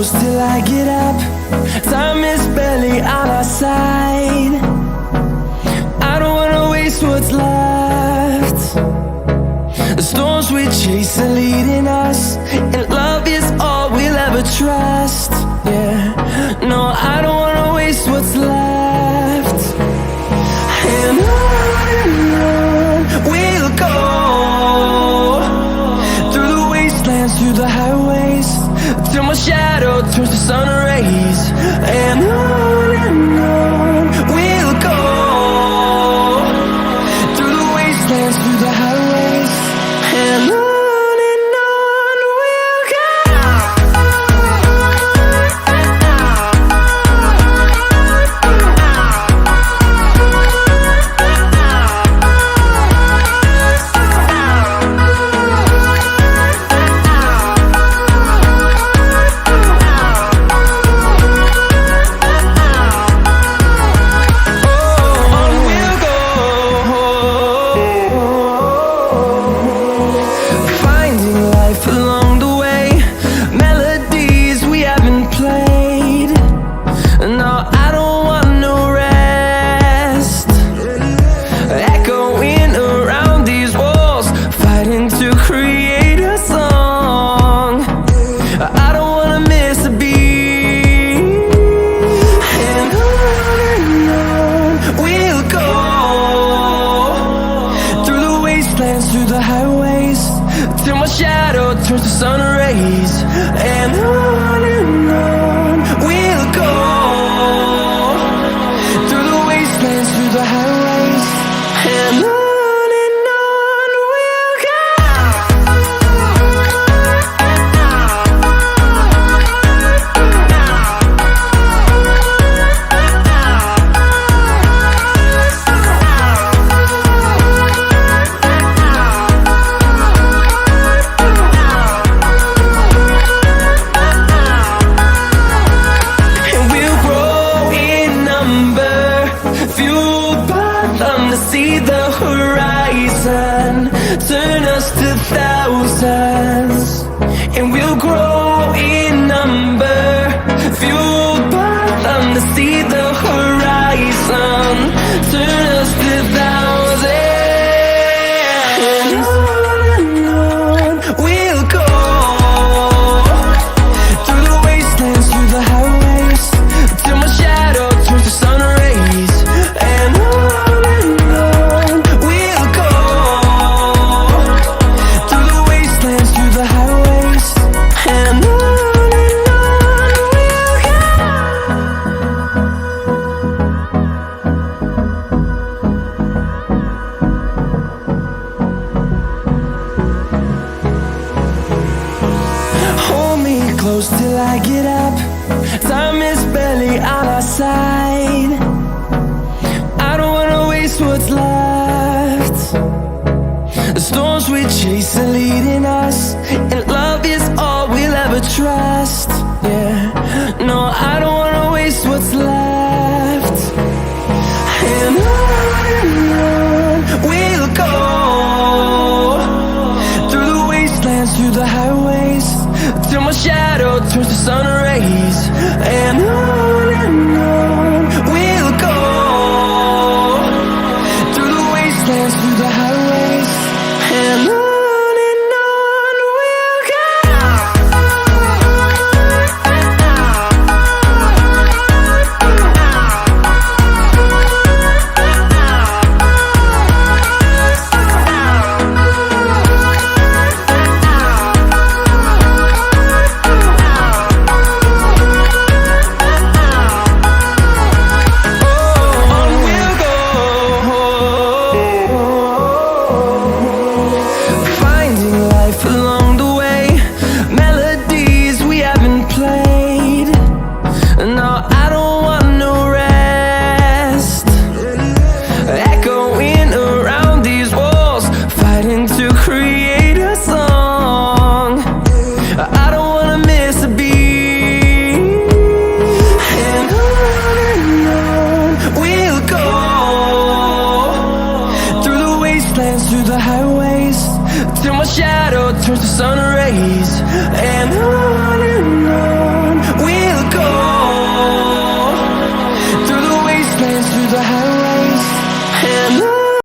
close till I get up. Time is barely on our side. I don't wanna waste what's left. The storms we chase are leading us, and love is all we'll ever trust. Yeah, no, I don't wanna waste what's left. And on we'll go, through the wastelands, through the highways, till my shadow turns to sun rays. And on we'll go, through the wastelands, through the highways, and on we'll go. Through the highways, till my shadow turns to sun rays. And on we'll go, through the wastelands, through the highways, and on we'll go. See the horizon, turn us to thousands, and we'll grow in number, fueled by them to see the horizon, turn us to thousands. And on we'll go, through the wastelands, through the highways, till my shadow turns to sun rays. And close till I get up. Time is barely on our side. I don't wanna waste what's left. The storms we chase are leading us, and love is all we'll ever trust. Yeah, no, I don't wanna waste what's left. And on we'll go, through the wastelands, through the highways, till my shadow turns to sun rays. And on we'll go, through the wastelands, through the highways, and on. Through the highways, till my shadow turns to sun rays. And on